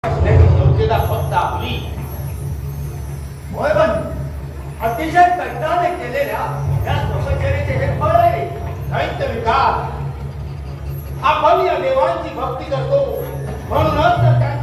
योग्यता फक्त आपली. होय पण अतिशय कष्टाने केलेल्या या तपश्चर्येचे हे फळ आहे. दैत्य विकार. आपण या देवांची भक्ती करतो म्हणूनच तर